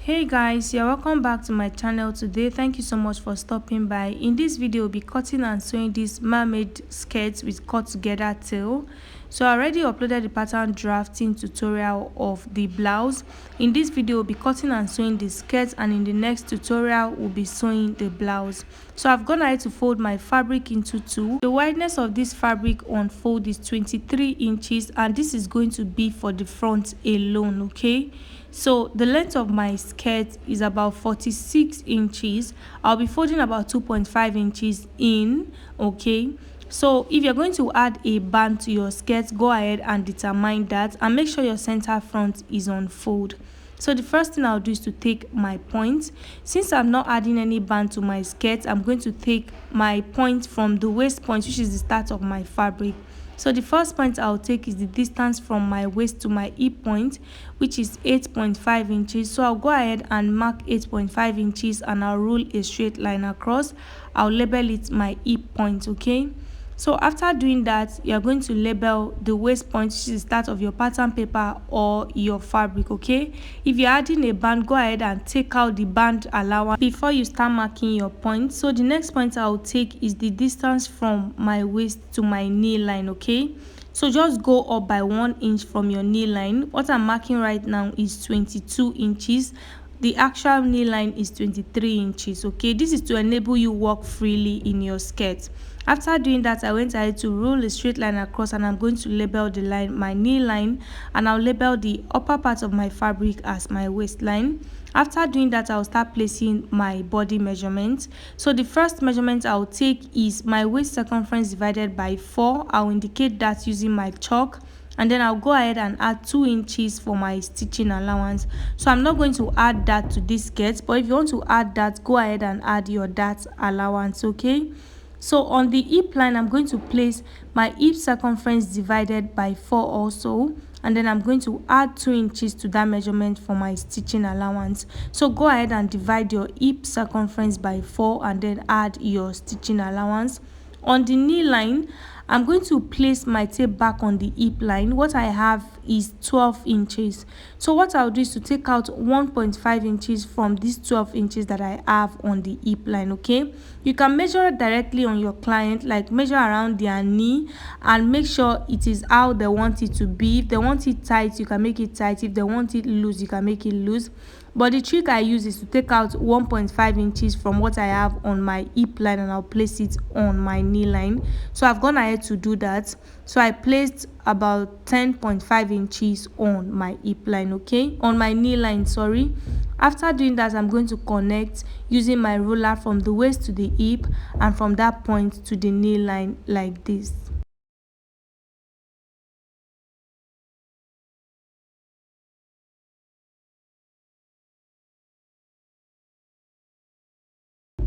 Hey guys, you're welcome back to my channel today. Thank you so much for stopping by. In this video, we'll be cutting and sewing this mermaid skirt with cut together tail. So I already uploaded the pattern drafting tutorial of the blouse. In this video, we'll be cutting and sewing the skirt, and in the next tutorial we'll be sewing the blouse. So I've gone ahead to fold my fabric into two. The wideness of this fabric on fold is 23 inches, and this is going to be for the front alone. Okay, so the length of my skirt is about 46 inches. I'll be folding about 2.5 inches in. Okay, so if you're going to add a band to your skirt, go ahead and determine that, and make sure your center front is on fold. So the first thing I'll do is to take my point. Since I'm not adding any band to my skirt, I'm going to take my point from the waist point, which is the start of my fabric. So the first point I'll take is the distance from my waist to my hip point, which is 8.5 inches. So I'll go ahead and mark 8.5 inches, and I'll rule a straight line across. I'll label it my hip point. Okay, so after doing that, you're going to label the waist point, which is the start of your pattern paper or your fabric. Okay, if you're adding a band, go ahead and take out the band allowance before you start marking your point. So the next point I'll take is the distance from my waist to my knee line. Okay, so just go up by 1 inch from your knee line. What I'm marking right now is 22 inches. The actual knee line is 23 inches. Okay, this is to enable you walk freely in your skirt. After doing that, I went ahead to rule a straight line across, and I'm going to label the line my knee line, and I'll label the upper part of my fabric as my waistline. After doing that, I'll start placing my body measurements. So the first measurement I'll take is my waist circumference divided by 4. I'll indicate that using my chalk, and then I'll go ahead and add 2 inches for my stitching allowance. So I'm not going to add that to this skirt, but if you want to add that, go ahead and add your that allowance. Okay, so on the hip line, I'm going to place my hip circumference divided by 4 also, and then I'm going to add 2 inches to that measurement for my stitching allowance. So go ahead and divide your hip circumference by 4 and then add your stitching allowance. On the knee line, I'm going to place my tape back on the hip line. What I have is 12 inches. So what I'll do is to take out 1.5 inches from these 12 inches that I have on the hip line. Okay, you can measure directly on your client, like measure around their knee and make sure it is how they want it to be. If they want it tight, you can make it tight. If they want it loose, you can make it loose. But the trick I use is to take out 1.5 inches from what I have on my hip line, and I'll place it on my knee line. So I've gone ahead to do that. So I placed about 10.5 inches on my hip line. Okay, on my knee line, sorry. After doing that, I'm going to connect using my ruler from the waist to the hip, and from that point to the knee line like this.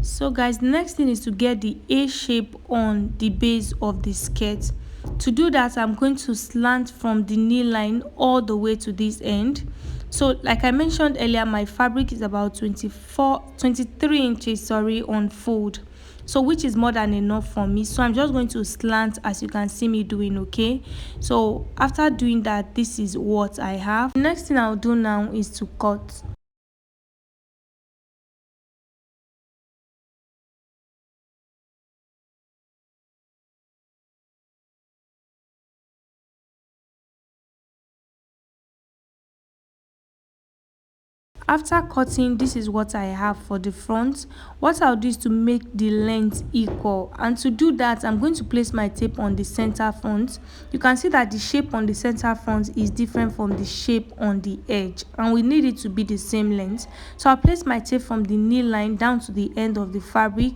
So guys, the next thing is to get the A shape on the base of the skirt. To do that, I'm going to slant from the knee line all the way to this end. So like I mentioned earlier, my fabric is about 23 inches on fold, so which is more than enough for me. So I'm just going to slant as you can see me doing. Okay, so after doing that, this is what I have. The next thing I'll do now is to cut. After cutting, this is what I have for the front. What I'll do is to make the length equal, and to do that, I'm going to place my tape on the center front. You can see that the shape on the center front is different from the shape on the edge, and we need it to be the same length. So I'll place my tape from the knee line down to the end of the fabric,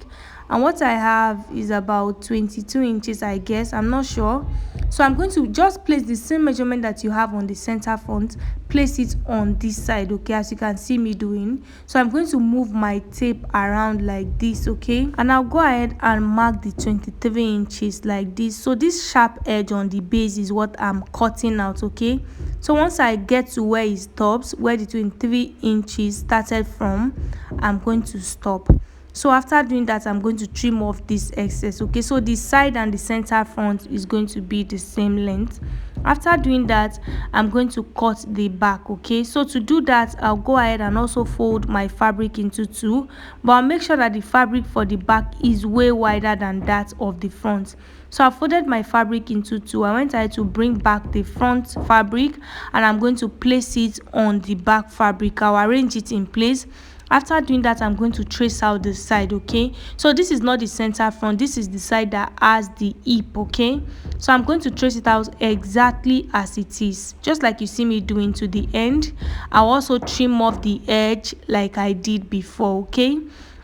and what I have is about 22 inches, I guess, I'm not sure. So I'm going to just place the same measurement that you have on the center front, place it on this side. Okay, as you can see me doing. So I'm going to move my tape around like this. Okay, and I'll go ahead and mark the 23 inches like this. So this sharp edge on the base is what I'm cutting out. Okay, so once I get to where it stops, where the 23 inches started from, I'm going to stop. So after doing that, I'm going to trim off this excess. Okay, so the side and the center front is going to be the same length. After doing that, I'm going to cut the back. Okay, so to do that, I'll go ahead and also fold my fabric into two, but I'll make sure that the fabric for the back is way wider than that of the front. So I folded my fabric into two. I went ahead to bring back the front fabric, and I'm going to place it on the back fabric. I'll arrange it in place. After doing that, I'm going to trace out the side. Okay, so this is not the center front, this is the side that has the hip. Okay, so I'm going to trace it out exactly as it is, just like you see me doing to the end. I'll also trim off the edge like I did before. Okay,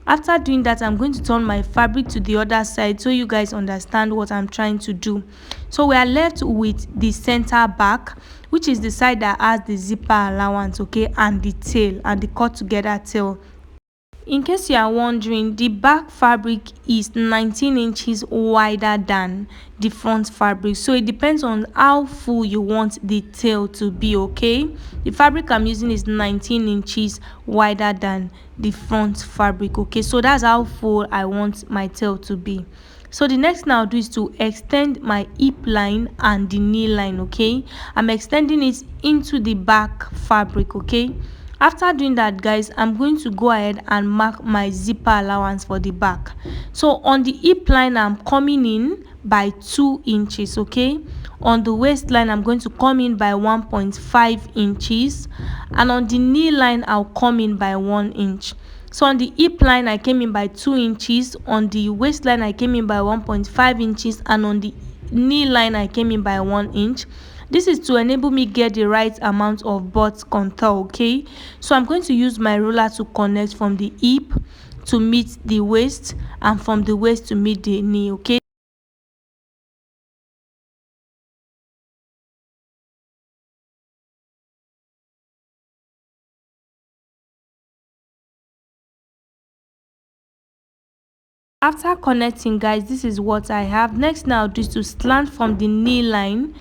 after doing that, I'm going to turn my fabric to the other side so you guys understand what I'm trying to do. So we are left with the center back, which is the side that has the zipper allowance, okay, and the tail, and the cut together tail. In case you are wondering, the back fabric is 19 inches wider than the front fabric, so it depends on how full you want the tail to be. Okay, the fabric I'm using is 19 inches wider than the front fabric. Okay, so that's how full I want my tail to be. So the next thing I'll do is to extend my hip line and the knee line. Okay, I'm extending it into the back fabric. Okay, after doing that, guys, I'm going to go ahead and mark my zipper allowance for the back. So on the hip line, I'm coming in by 2 inches. Okay, on the waistline, I'm going to come in by 1.5 inches, and on the knee line, I'll come in by 1 inch. So on the hip line, I came in by 2 inches, on the waistline, I came in by 1.5 inches, and on the knee line, I came in by 1 inch. This is to enable me get the right amount of butt contour. Okay, so I'm going to use my ruler to connect from the hip to meet the waist, and from the waist to meet the knee. Okay, after connecting, guys, this is what I have. Next now, is to slant from the knee line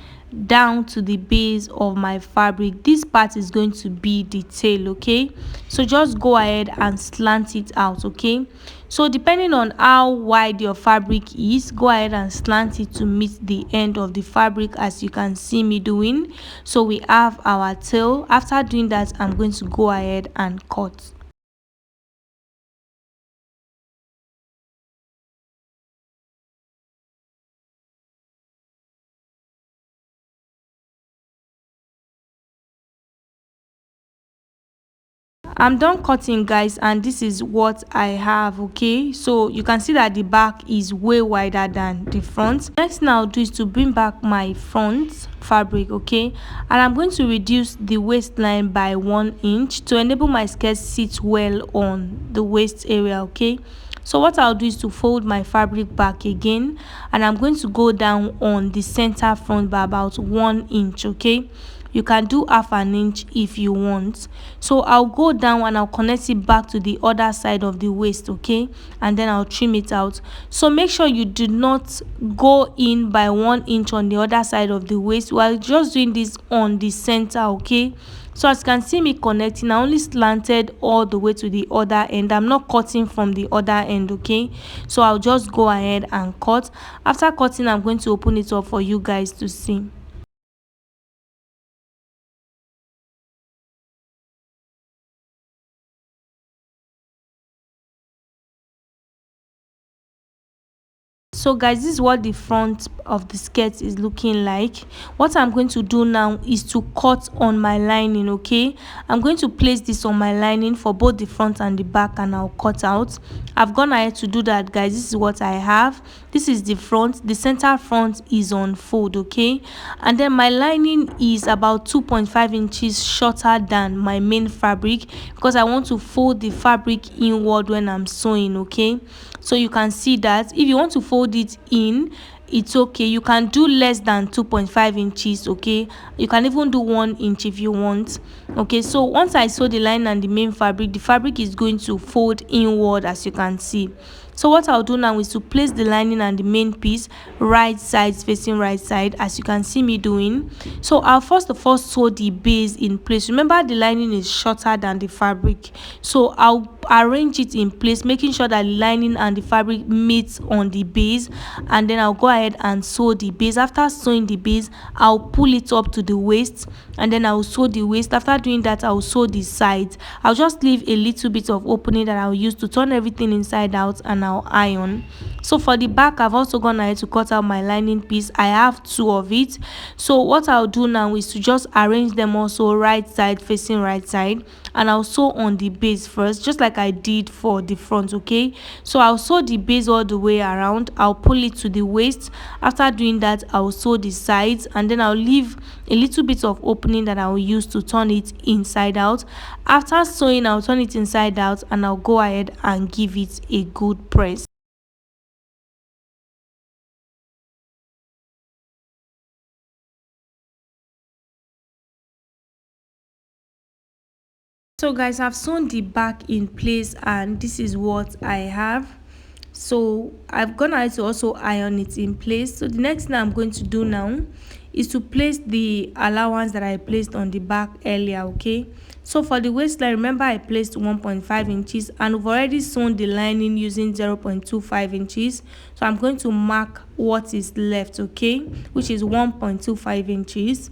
down to the base of my fabric. This part is going to be the tail. Okay, so just go ahead and slant it out. Okay, so depending on how wide your fabric is, go ahead and slant it to meet the end of the fabric, as you can see me doing. So we have our tail. After doing that, I'm going to go ahead and cut. I'm done cutting, guys, and this is what I have. Okay, so you can see that the back is way wider than the front. Next now I'll do is to bring back my front fabric. Okay, and I'm going to reduce the waistline by 1 inch to enable my skirt sit well on the waist area. Okay, so what I'll do is to fold my fabric back again, and I'm going to go down on the center front by about 1 inch. Okay, you can do half an inch if you want. So I'll go down and I'll connect it back to the other side of the waist. Okay, and then I'll trim it out. So make sure you do not go in by 1 inch on the other side of the waist while just doing this on the center. Okay, so as you can see me connecting, I only slanted all the way to the other end. I'm not cutting from the other end. Okay, so I'll just go ahead and cut. After cutting, I'm going to open it up for you guys to see. So guys, this is what the front of the skirt is looking like. What I'm going to do now is to cut on my lining. Okay, I'm going to place this on my lining for both the front and the back, and I'll cut out. I've gone ahead to do that, guys. This is what I have. This is the front. The center front is on fold. Okay, and then my lining is about 2.5 inches shorter than my main fabric, because I want to fold the fabric inward when I'm sewing. Okay, so you can see that if you want to fold it in, it's okay. You can do less than 2.5 inches. Okay, you can even do 1 inch if you want. Okay, so once I sew the line and the main fabric, the fabric is going to fold inward, as you can see. So what I'll do now is to place the lining and the main piece right sides facing right side, as you can see me doing. So I'll first of all sew the base in place. Remember, the lining is shorter than the fabric, so I'll arrange it in place, making sure that the lining and the fabric meets on the base, and then I'll go ahead and sew the base. After sewing the base, I'll pull it up to the waist, and then I'll sew the waist. After doing that, I'll sew the sides. I'll just leave a little bit of opening that I'll use to turn everything inside out, and I'll iron. So for the back, I've also gone ahead to cut out my lining piece. I have two of it. So what I'll do now is to just arrange them also right side facing right side, and I'll sew on the base first, just like I did for the front. Okay, so I'll sew the base all the way around. I'll pull it to the waist. After doing that, I'll sew the sides, and then I'll leave a little bit of opening that I'll use to turn it inside out. After sewing, I'll turn it inside out, and I'll go ahead and give it a good press. So guys, I've sewn the back in place, and this is what I have. So I've gone ahead to also iron it in place. So the next thing I'm going to do now is to place the allowance that I placed on the back earlier. Okay, so for the waistline, remember I placed 1.5 inches, and we've already sewn the lining using 0.25 inches. So I'm going to mark what is left, okay, which is 1.25 inches.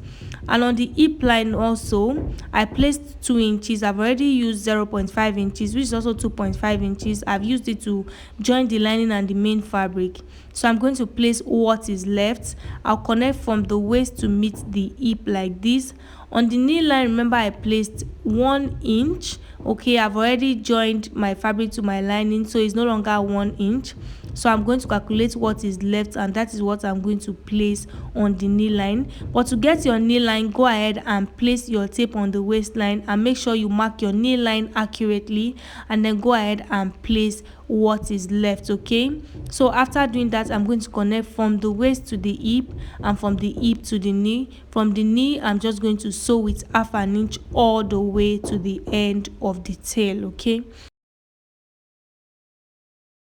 And on the hip line also, I placed 2 inches. I've already used 0.5 inches, which is also 2.5 inches. I've used it to join the lining and the main fabric. So I'm going to place what is left. I'll connect from the waist to meet the hip like this. On the knee line, remember I placed 1 inch. Okay, I've already joined my fabric to my lining, so it's no longer 1 inch. So I'm going to calculate what is left, and that is what I'm going to place on the knee line. But to get your knee line, go ahead and place your tape on the waistline, and make sure you mark your knee line accurately, and then go ahead and place what is left. Okay, so after doing that, I'm going to connect from the waist to the hip, and from the hip to the knee. From the knee, I'm just going to sew it 1/2 inch all the way to the end of the tail. Okay,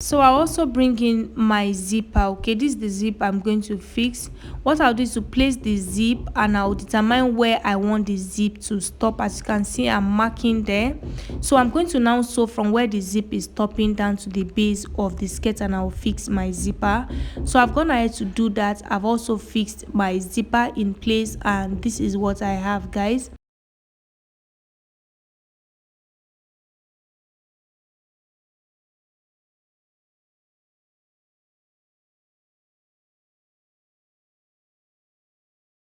so I'll also bring in my zipper. Okay, this is the zip I'm going to fix. What I'll do is to place the zip, and I'll determine where I want the zip to stop. As you can see, I'm marking there. So I'm going to now sew from where the zip is stopping down to the base of the skirt, and I'll fix my zipper. So I've gone ahead to do that. I've also fixed my zipper in place, and this is what I have, guys.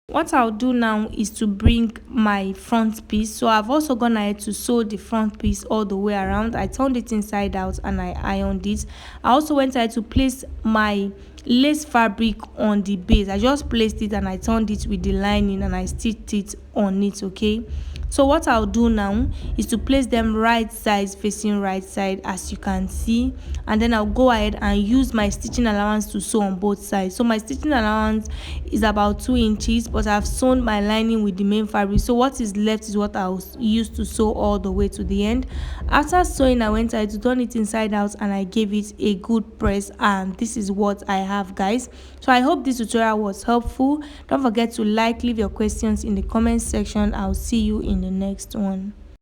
What I'll do now is to bring my front piece. So I've also gone ahead to sew the front piece all the way around. I turned it inside out, and I ironed it. I also went ahead to place my lace fabric on the base. I just placed it, and I turned it with the lining, and I stitched it on it. Okay, so what I'll do now is to place them right sides facing right side, as you can see, and then I'll go ahead and use my stitching allowance to sew on both sides. So my stitching allowance is about 2 inches, but I've sewn my lining with the main fabric, so what is left is what I'll use to sew all the way to the end. After sewing, I went ahead to turn it inside out, and I gave it a good press, and this is what I have, guys. So I hope this tutorial was helpful. Don't forget to leave your questions in the comment section. I'll see you in the next one.